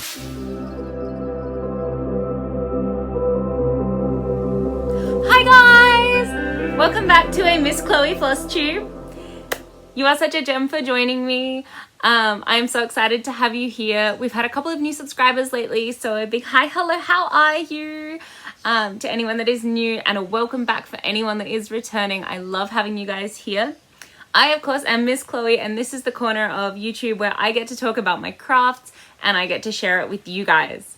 Hi guys! Welcome back to a Miss Chloe Flosstube. You are such a gem for joining me. I'm so excited to have you here. We've had a couple of new subscribers lately, so a big hi, hello, how are you? To anyone that is new, and a welcome back for anyone that is returning. I love having you guys here. I, of course, am Miss Chloe, and this is the corner of YouTube where I get to talk about my crafts and I get to share it with you guys.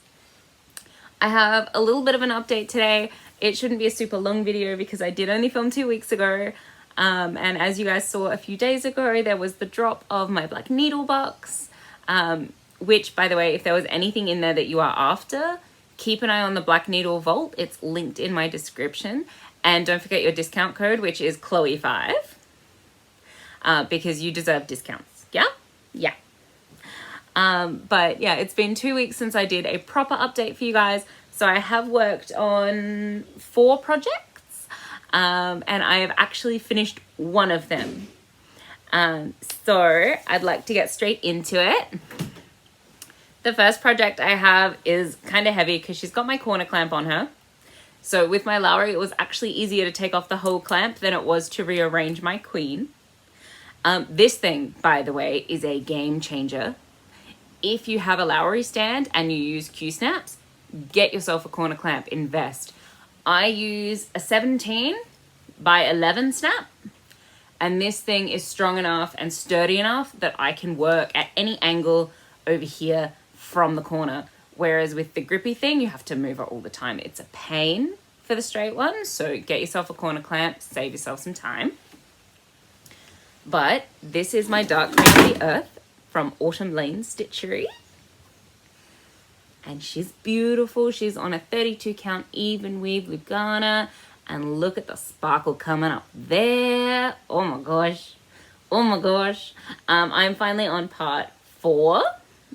I have a little bit of an update today. It shouldn't be a super long video because I did only film 2 weeks ago. And as you guys saw a few days ago, there was the drop of my black needle box, which, by the way, if there was anything in there that you are after, keep an eye on the Black Needle Vault. It's linked in my description. And don't forget your discount code, which is Chloe5, because you deserve discounts. Yeah? Yeah. But yeah, it's been 2 weeks since I did a proper update for you guys. So I have worked on 4 projects, and I have actually finished one of them. So I'd like to get straight into it. The first project I have is kind of heavy because she's got my corner clamp on her. So with my Lowry, it was actually easier to take off the whole clamp than it was to rearrange my queen. This thing, by the way, is a game changer. If you have a Lowry stand and you use Q-snaps, get yourself a corner clamp, invest. I use a 17 by 11 snap, and this thing is strong enough and sturdy enough that I can work at any angle over here from the corner. Whereas with the grippy thing, you have to move it all the time. It's a pain for the straight one, so get yourself a corner clamp, save yourself some time. But this is my Dark Fantasy Earth from Autumn Lane Stitchery. And she's beautiful. She's on a 32 count even weave Lugana. And look at the sparkle coming up there. Oh my gosh. Oh my gosh. I'm finally on part 4.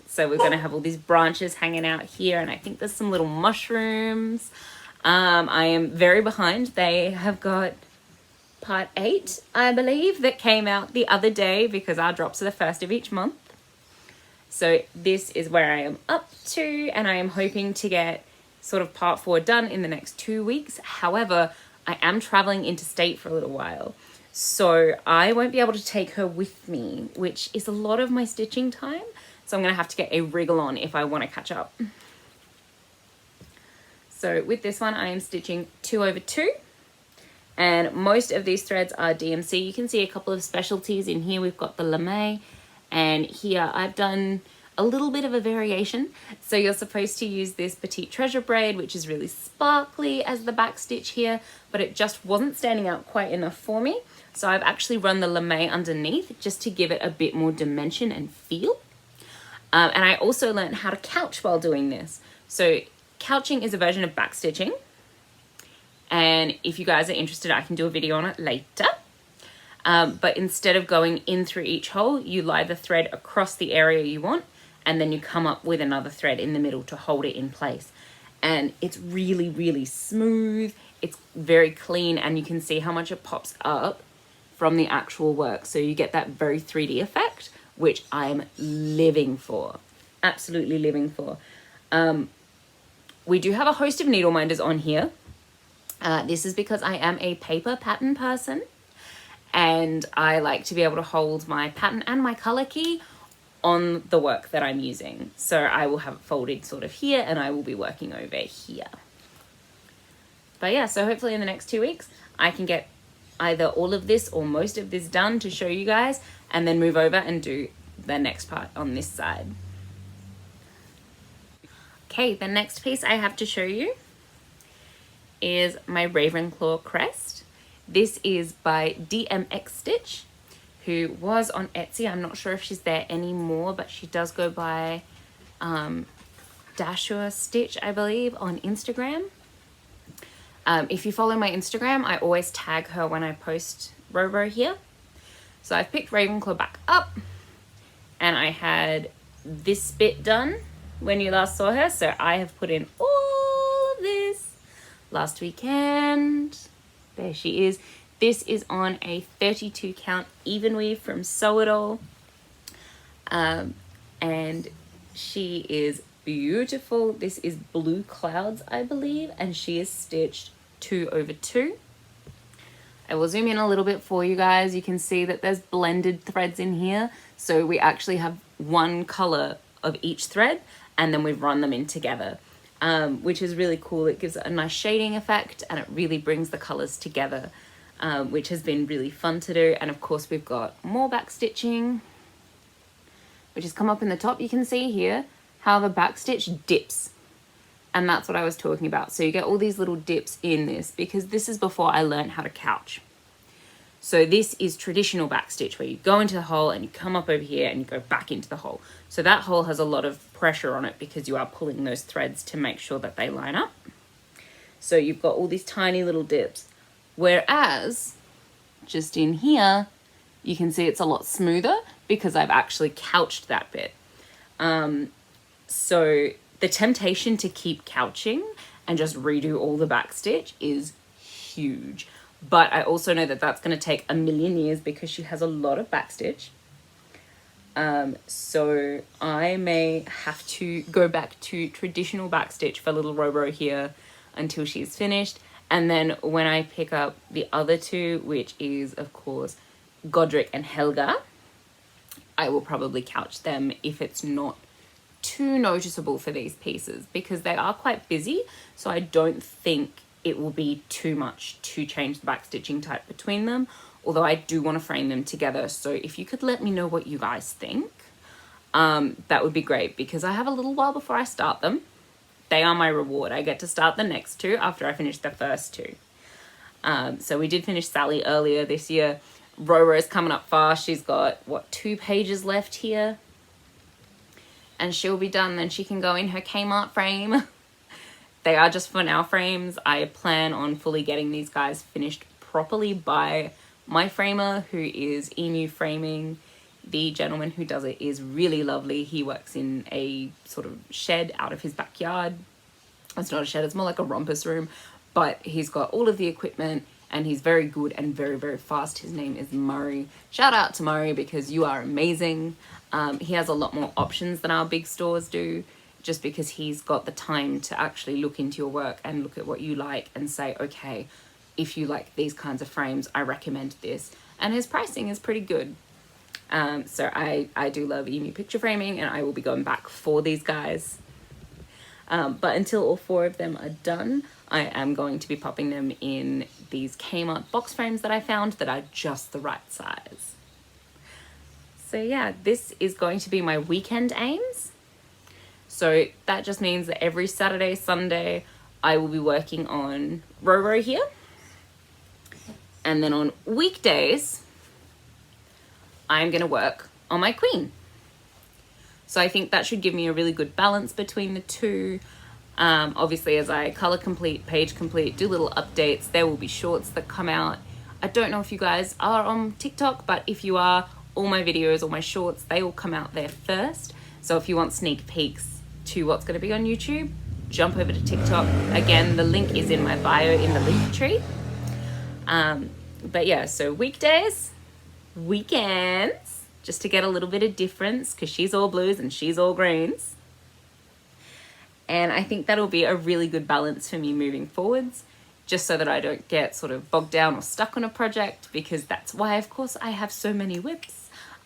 So we're going to have all these branches hanging out here. And I think there's some little mushrooms. I am very behind. They have got part 8, I believe, that came out the other day because our drops are the first of each month. So this is where I am up to, and I am hoping to get sort of part 4 done in the next 2 weeks. However, I am traveling interstate for a little while, so I won't be able to take her with me, which is a lot of my stitching time. So I'm going to have to get a wriggle on if I want to catch up. So with this one, I am stitching 2/2. And most of these threads are DMC. You can see a couple of specialties in here. We've got the lame, and here I've done a little bit of a variation. So you're supposed to use this Petite Treasure braid, which is really sparkly as the back stitch here, but it just wasn't standing out quite enough for me. So I've actually run the lame underneath just to give it a bit more dimension and feel. And I also learned how to couch while doing this. So couching is a version of back stitching. And if you guys are interested, I can do a video on it later. But instead of going in through each hole, you lie the thread across the area you want, and then you come up with another thread in the middle to hold it in place. And it's really, really smooth. It's very clean, and you can see how much it pops up from the actual work. So you get that very 3D effect, which I'm living for. Absolutely living for. We do have a host of needle minders on here. This is because I am a paper pattern person, and I like to be able to hold my pattern and my color key on the work that I'm using. So I will have it folded sort of here, and I will be working over here. But yeah, so hopefully in the next 2 weeks, I can get either all of this or most of this done to show you guys, and then move over and do the next part on this side. Okay, the next piece I have to show you is my Ravenclaw Crest. This is by DMX Stitch, who was on Etsy. I'm not sure if she's there anymore, but she does go by Dashua Stitch, I believe, on Instagram. If you follow my Instagram, I always tag her when I post Robo here. So I've picked Ravenclaw back up, and I had this bit done when you last saw her. So I have put in all of this last weekend. There she is. This is on a 32 count even weave from Sew It All. And she is beautiful. This is Blue Clouds, I believe, and she is stitched 2/2. I will zoom in a little bit for you guys. You can see that there's blended threads in here. So we actually have one color of each thread, and then we've run them in together, which is really cool. It gives it a nice shading effect, and it really brings the colors together, which has been really fun to do. And of course we've got more back stitching, which has come up in the top. You can see here how the back stitch dips. And that's what I was talking about. So you get all these little dips in this, because this is before I learned how to couch. So this is traditional back stitch, where you go into the hole and you come up over here and you go back into the hole. So that hole has a lot of pressure on it because you are pulling those threads to make sure that they line up. So you've got all these tiny little dips. Whereas just in here, you can see it's a lot smoother because I've actually couched that bit. So the temptation to keep couching and just redo all the back stitch is huge. But I also know that that's going to take a million years because she has a lot of back stitch. So I may have to go back to traditional back stitch for little Roro here until she's finished. And then when I pick up the other two, which is of course Godric and Helga, I will probably couch them if it's not too noticeable for these pieces, because they are quite busy. So I don't think it will be too much to change the back stitching type between them, although I do want to frame them together. So if you could let me know what you guys think, that would be great, because I have a little while before I start them. They are my reward. I get to start the next two after I finish the first two. So we did finish Sally earlier this year. Roro's coming up fast. She's got, what, 2 pages left here? And she'll be done. Then she can go in her Kmart frame. They are just for now frames. I plan on fully getting these guys finished properly by my framer, who is Emu Framing. The gentleman who does it is really lovely. He works in a sort of shed out of his backyard. It's not a shed, it's more like a rumpus room, but he's got all of the equipment and he's very good and very, very fast. His name is Murray. Shout out to Murray, because you are amazing. He has a lot more options than our big stores do, just because he's got the time to actually look into your work and look at what you like and say, okay, if you like these kinds of frames, I recommend this. And his pricing is pretty good. So I do love Emu Picture Framing, and I will be going back for these guys. But until all 4 of them are done, I am going to be popping them in these Kmart box frames that I found that are just the right size. So yeah, this is going to be my weekend aims. So that just means that every Saturday, Sunday, I will be working on Roro here. And then on weekdays, I'm going to work on my queen. So I think that should give me a really good balance between the two. Obviously, as I color complete, page complete, do little updates, there will be shorts that come out. I don't know if you guys are on TikTok, but if you are, all my videos, all my shorts, they all come out there first. So if you want sneak peeks to what's going to be on YouTube, jump over to TikTok. Again, the link is in my bio in the link tree. But yeah, so weekdays, weekends, just to get a little bit of difference, because she's all blues and she's all greens. And I think that'll be a really good balance for me moving forwards, just so that I don't get sort of bogged down or stuck on a project, because that's why, of course, I have so many whips.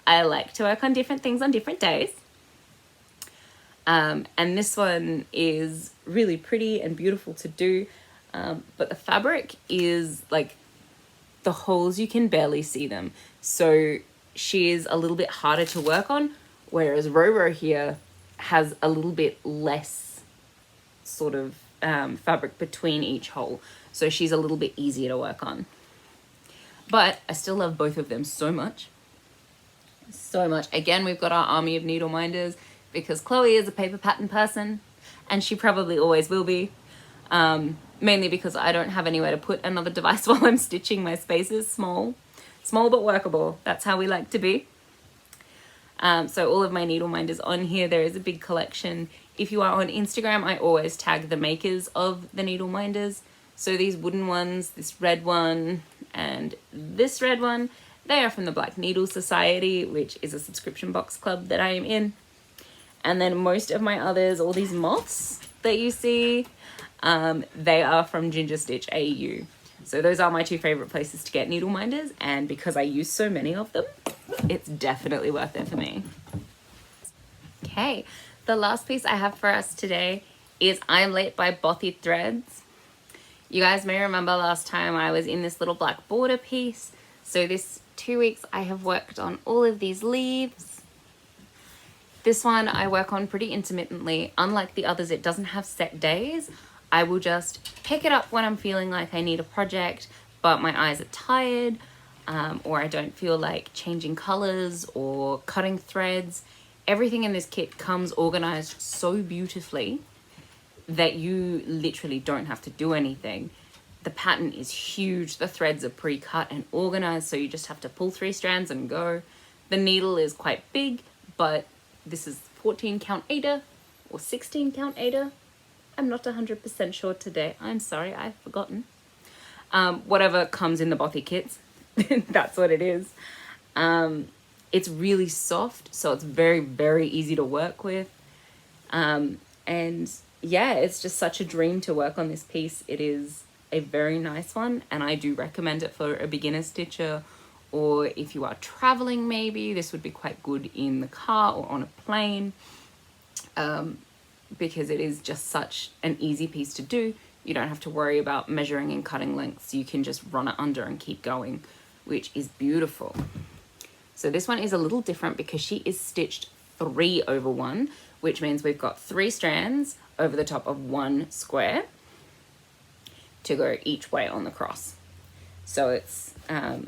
I like to work on different things on different days. And this one is really pretty and beautiful to do. But the fabric is like, the holes, you can barely see them. So she is a little bit harder to work on, whereas Roro here has a little bit less sort of fabric between each hole. So she's a little bit easier to work on. But I still love both of them so much. So much. Again, we've got our army of needle minders, because Chloe is a paper pattern person, and she probably always will be. Mainly because I don't have anywhere to put another device while I'm stitching. My space is small but workable. That's how we like to be. So all of my needle minders on here. There is a big collection. If you are on Instagram, I always tag the makers of the needle minders. So these wooden ones, this red one, and this red one, they are from the Black Needle Society, which is a subscription box club that I am in. And then most of my others, all these moths that you see, they are from Ginger Stitch AU. So those are my two favorite places to get needle minders, and because I use so many of them, it's definitely worth it for me. Okay, the last piece I have for us today is I'm Late by Bothy Threads. You guys may remember last time I was in this little black border piece. So this 2 weeks I have worked on all of these leaves. This one I work on pretty intermittently. Unlike the others, it doesn't have set days. I will just pick it up when I'm feeling like I need a project, but my eyes are tired, or I don't feel like changing colors or cutting threads. Everything in this kit comes organized so beautifully that you literally don't have to do anything. The pattern is huge. The threads are pre-cut and organized, so you just have to pull 3 strands and go. The needle is quite big, but this is 14 count Aida or 16 count Aida. I'm not 100% sure today. I'm sorry, I've forgotten. Whatever comes in the Bothy kits, that's what it is. It's really soft, so it's very, very easy to work with. And yeah, it's just such a dream to work on this piece. It is a very nice one, and I do recommend it for a beginner stitcher, or if you are traveling maybe, this would be quite good in the car or on a plane, because it is just such an easy piece to do. You don't have to worry about measuring and cutting lengths. You can just run it under and keep going, which is beautiful. So this one is a little different because she is stitched 3 over 1, which means we've got 3 strands over the top of 1 square to go each way on the cross. So it's a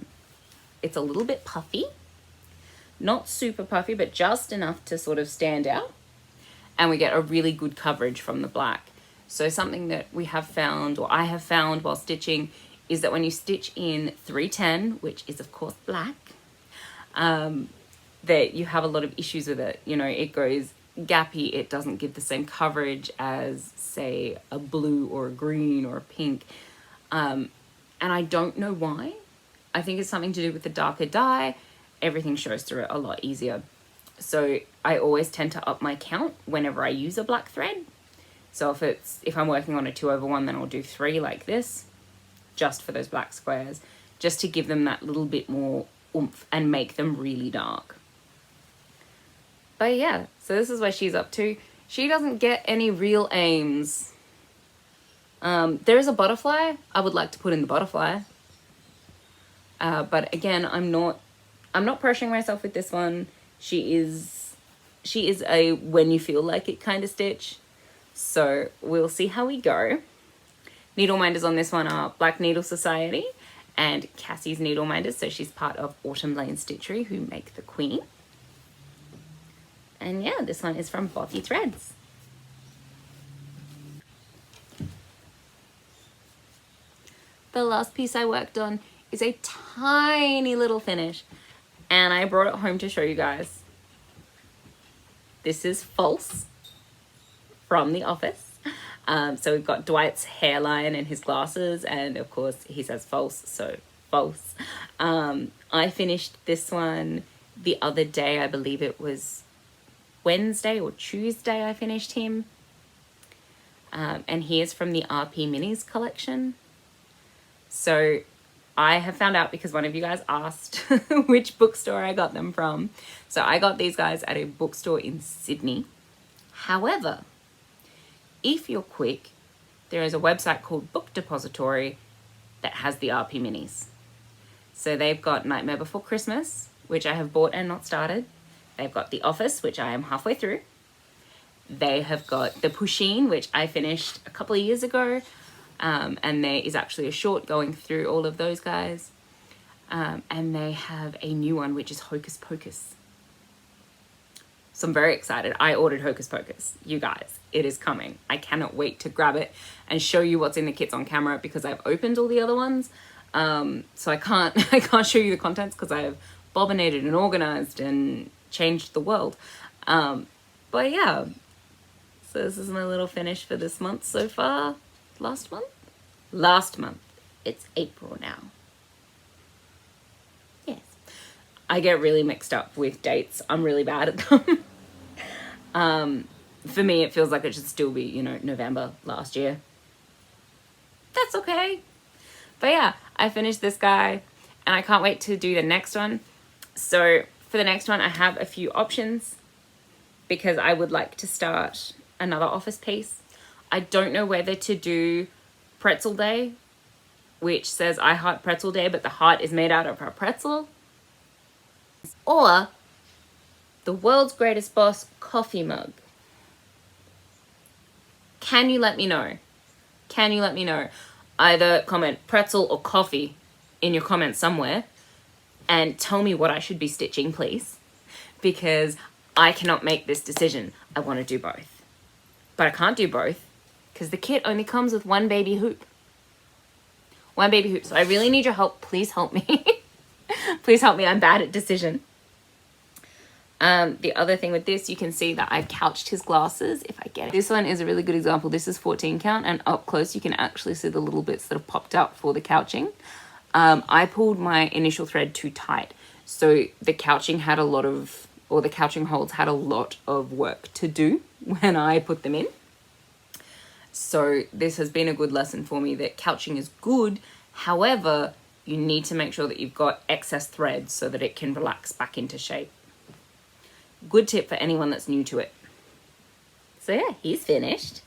little bit puffy, not super puffy, but just enough to sort of stand out. And we get a really good coverage from the black. So something that we have found, or I have found while stitching, is that when you stitch in 310, which is of course black, that you have a lot of issues with it. You know, it goes gappy, it doesn't give the same coverage as, say, a blue or a green or a pink. And I don't know why. I think it's something to do with the darker dye. Everything shows through it a lot easier. So I always tend to up my count whenever I use a black thread. So if I'm working on a 2 over 1, then I'll do 3 like this, just for those black squares, just to give them that little bit more oomph and make them really dark. But yeah, so this is where she's up to. She doesn't get any real aims. There is a butterfly. I would like to put in the butterfly. But again, I'm not pressuring myself with this one. She is a when you feel like it kind of stitch. So we'll see how we go. Needle minders on this one are Black Needle Society and Cassie's Needle Minders. So she's part of Autumn Lane Stitchery, who make the Queen. And yeah, this one is from Bothy Threads. The last piece I worked on is a tiny little finish, and I brought it home to show you guys. This is Floss from The Office. So we've got Dwight's hairline and his glasses, and of course he says false, so false. I finished this one the other day. I believe it was Wednesday or Tuesday I finished him. And he is from the RP Minis collection. So I have found out because one of you guys asked which bookstore I got them from. So I got these guys at a bookstore in Sydney. However, if you're quick, there is a website called Book Depository that has the RP Minis. So they've got Nightmare Before Christmas, which I have bought and not started. They've got The Office, which I am halfway through. They have got The Pusheen, which I finished a couple of years ago. And there is actually a short going through all of those guys. And they have a new one, which is Hocus Pocus. So I'm very excited. I ordered Hocus Pocus. You guys, it is coming. I cannot wait to grab it and show you what's in the kits on camera because I've opened all the other ones. So I can't show you the contents because I have bobbinated and organized and changed the world. But yeah, so this is my little finish for this month so far. Last month. It's April now. Yes. I get really mixed up with dates. I'm really bad at them. For me, it feels like it should still be, you know, November last year. That's okay. But yeah, I finished this guy and I can't wait to do the next one. So for the next one, I have a few options because I would like to start another office piece. I don't know whether to do Pretzel Day, which says I Heart Pretzel Day, but the heart is made out of a pretzel. Or the world's greatest boss coffee mug. Can you let me know? Can you let me know? Either comment pretzel or coffee in your comments somewhere and tell me what I should be stitching, please. Because I cannot make this decision. I want to do both. But I can't do both because the kit only comes with one baby hoop. One baby hoop. So I really need your help. Please help me. Please help me. I'm bad at decision. The other thing with this, you can see that I've couched his glasses if I get it. This one is a really good example. This is 14 count and up close you can actually see the little bits that have popped out for the couching. I pulled my initial thread too tight. So the couching had a lot of, or the couching holds had a lot of work to do when I put them in. So this has been a good lesson for me that couching is good. However, you need to make sure that you've got excess thread so that it can relax back into shape. Good tip for anyone that's new to it. So yeah, he's finished.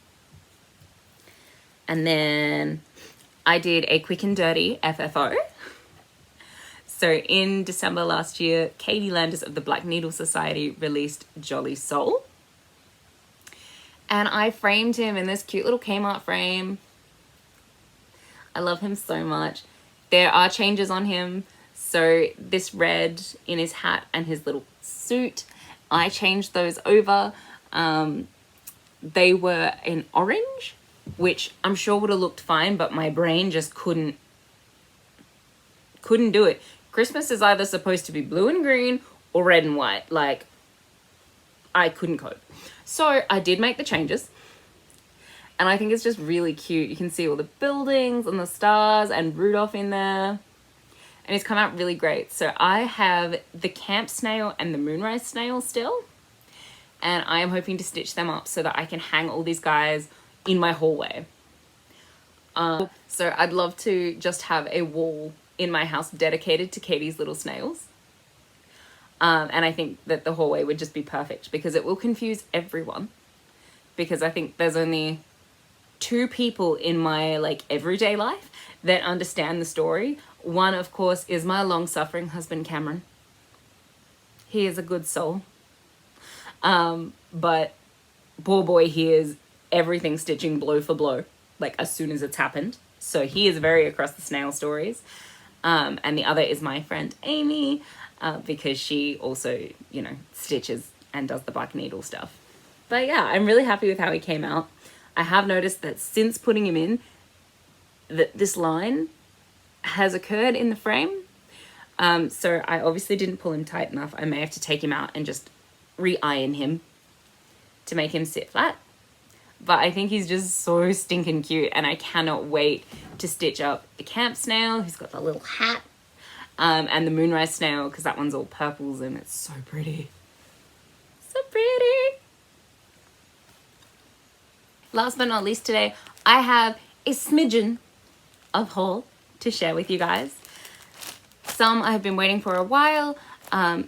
And then I did a quick and dirty FFO. So in December last year, Katie Landis of the Black Needle Society released Jolly Soul. And I framed him in this cute little Kmart frame. I love him so much. There are changes on him. So this red in his hat and his little suit, I changed those over. They were in orange, which I'm sure would have looked fine, but my brain just couldn't do it. Christmas is either supposed to be blue and green or red and white. Like, I couldn't cope. So I did make the changes. And I think it's just really cute. You can see all the buildings and the stars and Rudolph in there. And it's come out really great. So I have the camp snail and the moonrise snail still. And I am hoping to stitch them up so that I can hang all these guys in my hallway. So I'd love to just have a wall in my house dedicated to Katie's little snails. And I think that the hallway would just be perfect because it will confuse everyone. Because I think there's only 2 people in my like everyday life that understand the story. One, of course, is my long-suffering husband, Cameron. He is a good soul. But poor boy hears everything stitching blow for blow, like as soon as it's happened. So he is very across the snail stories. And the other is my friend Amy, because she also, you know, stitches and does the black needle stuff. But yeah, I'm really happy with how he came out. I have noticed that since putting him in, that this line has occurred in the frame. So I obviously didn't pull him tight enough. I may have to take him out and just re-iron him to make him sit flat. But I think he's just so stinking cute and I cannot wait to stitch up the camp snail who's got the little hat, and the moonrise snail because that one's all purples and it's so pretty. So pretty. Last but not least today, I have a smidgen of haul to share with you guys. Some I have been waiting for a while,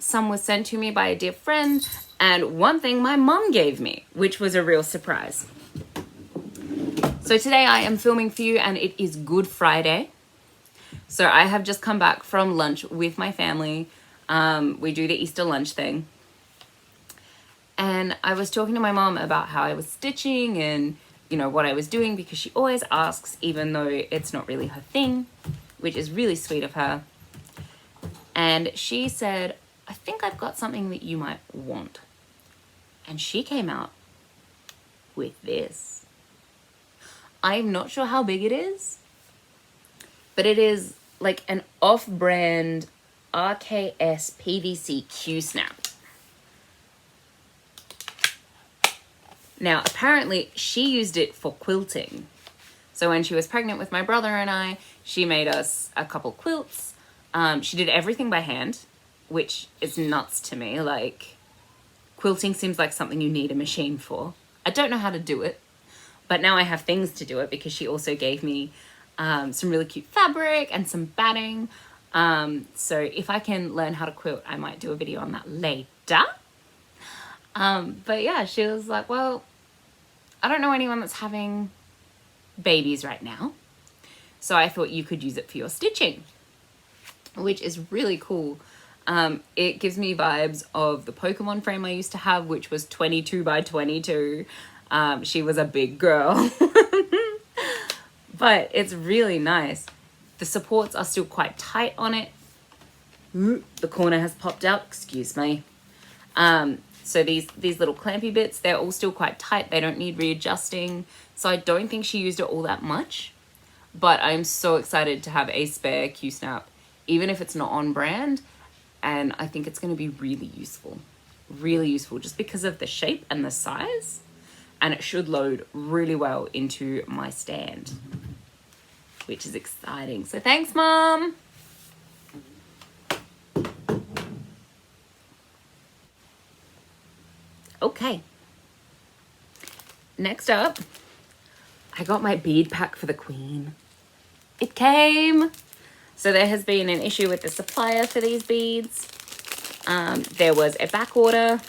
some was sent to me by a dear friend, and one thing my mum gave me, which was a real surprise. So today I am filming for you and it is Good Friday. So I have just come back from lunch with my family. We do the Easter lunch thing. And I was talking to my mom about how I was stitching and, you know, what I was doing because she always asks, even though it's not really her thing, which is really sweet of her. And she said, I think I've got something that you might want. And she came out with this. I'm not sure how big it is, but it is like an off-brand RKS PVC Q-snap. Now, apparently she used it for quilting. So when she was pregnant with my brother and I, she made us a couple quilts. She did everything by hand, which is nuts to me. Like, quilting seems like something you need a machine for. I don't know how to do it, but now I have things to do it because she also gave me some really cute fabric and some batting. So if I can learn how to quilt, I might do a video on that later. But yeah, she was like, well, I don't know anyone that's having babies right now, so I thought you could use it for your stitching, which is really cool. It gives me vibes of the Pokemon frame I used to have, which was 22 by 22. She was a big girl. But it's really nice. The supports are still quite tight on it. Ooh, the corner has popped out, excuse me. So these little clampy bits, they're all still quite tight. They don't need readjusting. So I don't think she used it all that much. But I'm so excited to have a spare Q-snap, even if it's not on brand. And I think it's going to be really useful just because of the shape and the size. And it should load really well into my stand, which is exciting. So thanks, Mom. Okay. Next up, I got my bead pack for the Queen. It came. So there has been an issue with the supplier for these beads. There was a back order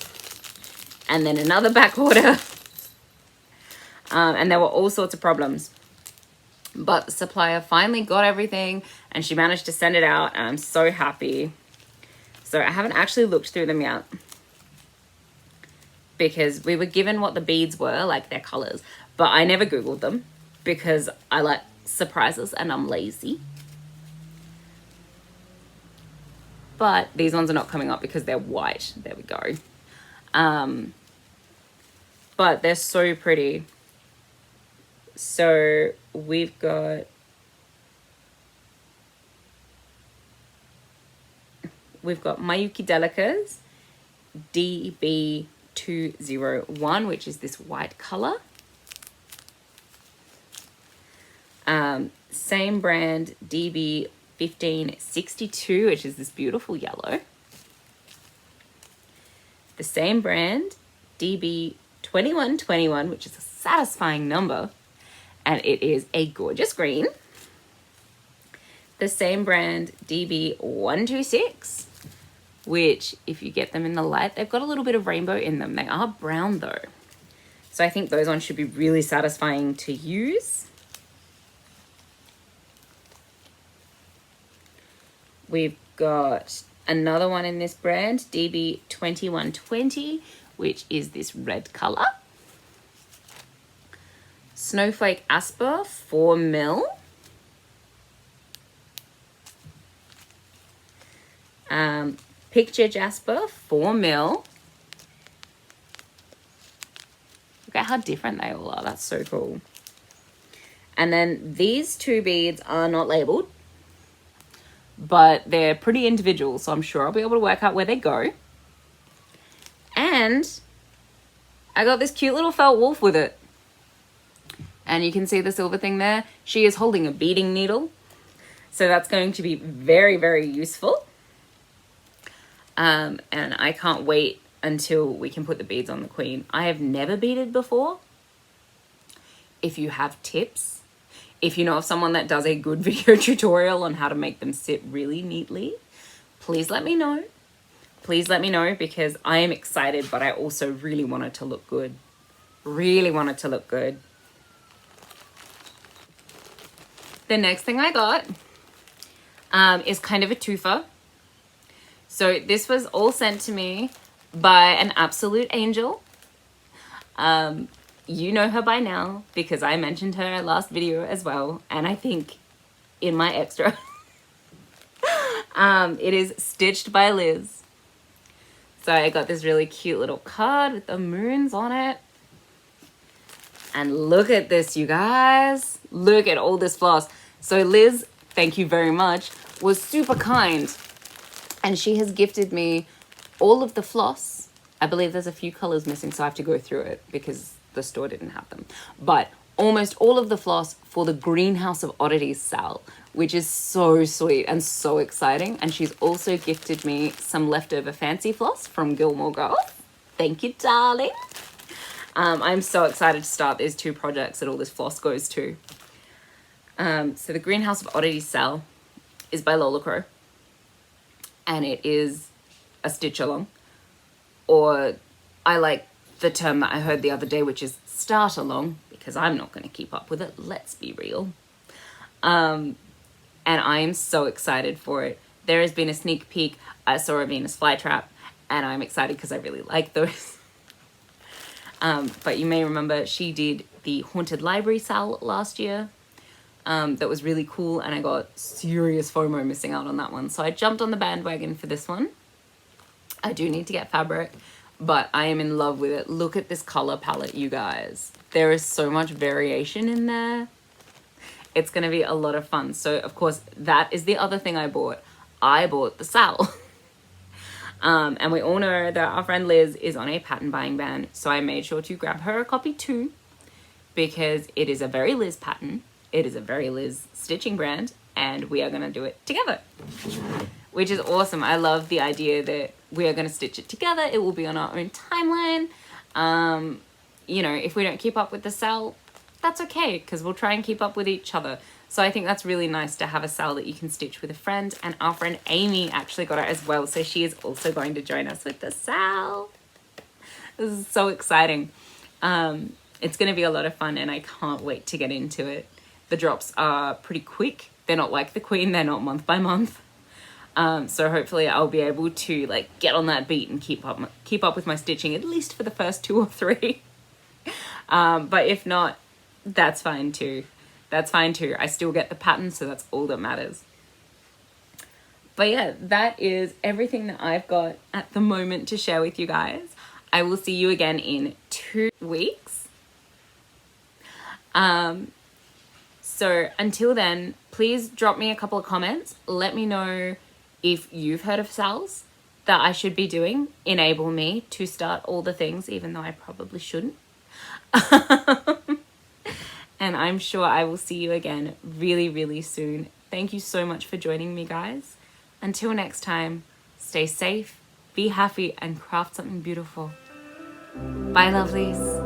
and then another back order. And there were all sorts of problems. But the supplier finally got everything and she managed to send it out, and I'm so happy. So I haven't actually looked through them yet because we were given what the beads were, like their colors, but I never Googled them because I like surprises and I'm lazy. But these ones are not coming up because they're white. There we go. But they're so pretty. So we've got Mayuki Delica's DB201, which is this white color. Same brand DB1562, which is this beautiful yellow. The same brand DB2121, which is a satisfying number, and it is a gorgeous green. The same brand DB126, which if you get them in the light, they've got a little bit of rainbow in them. They are brown though. So I think those ones should be really satisfying to use. We've got another one in this brand, DB2120, which is this red color. Snowflake Asper 4mm. Picture Jasper 4mm. Look at how different they all are. That's so cool. And then these two beads are not labeled, but they're pretty individual, so I'm sure I'll be able to work out where they go. And I got this cute little felt wolf with it. And you can see the silver thing there. She is holding a beading needle. So that's going to be very, very useful. And I can't wait until we can put the beads on the Queen. I have never beaded before. If you have tips, if you know of someone that does a good video tutorial on how to make them sit really neatly, please let me know. Please let me know, because I am excited, but I also really want it to look good. Really want it to look good. The next thing I got is kind of a twofer. So this was all sent to me by an absolute angel. You know her by now because I mentioned her last video as well, and I think in my extra. It is Stitched by Liz. So I got this really cute little card with the moons on it. And look at this, you guys. Look at all this floss. So Liz, thank you very much, was super kind. And she has gifted me all of the floss. I believe there's a few colors missing, so I have to go through it because the store didn't have them. But almost all of the floss for the Greenhouse of Oddities sale, which is so sweet and so exciting. And she's also gifted me some leftover fancy floss from Gilmore Girls. Thank you, darling. I'm so excited to start these 2 projects that all this floss goes to. So the Greenhouse of Oddities cell is by Lola Crow, and it is a stitch along, or I like the term that I heard the other day, which is start along, because I'm not going to keep up with it, let's be real. And I am so excited for it. There has been a sneak peek. I saw a Venus flytrap, and I'm excited because I really like those. But you may remember she did the Haunted Library cell last year. That was really cool, and I got serious FOMO missing out on that one. So I jumped on the bandwagon for this one. I do need to get fabric, but I am in love with it. Look at this color palette, you guys. There is so much variation in there. It's going to be a lot of fun. So, of course, that is the other thing I bought. I bought the cell. And we all know that our friend Liz is on a pattern buying ban, so I made sure to grab her a copy too, because it is a very Liz pattern. It is a very Liz stitching brand, and we are going to do it together, which is awesome. I love the idea that we are going to stitch it together. It will be on our own timeline. You know, if we don't keep up with the cell, that's okay, because we'll try and keep up with each other. So I think that's really nice to have a cell that you can stitch with a friend, and our friend Amy actually got it as well, so she is also going to join us with the cell. This is so exciting. It's going to be a lot of fun, and I can't wait to get into it. The drops are pretty quick. They're not like the Queen, they're not month by month. So hopefully I'll be able to like get on that beat and keep up with my stitching, at least for the first 2 or 3. But if not, that's fine too. That's fine too. I still get the pattern, so that's all that matters. But yeah, that is everything that I've got at the moment to share with you guys. I will see you again in 2 weeks. So until then, please drop me a couple of comments. Let me know if you've heard of cells that I should be doing. Enable me to start all the things, even though I probably shouldn't. And I'm sure I will see you again really, really soon. Thank you so much for joining me, guys. Until next time, stay safe, be happy, and craft something beautiful. Bye, lovelies.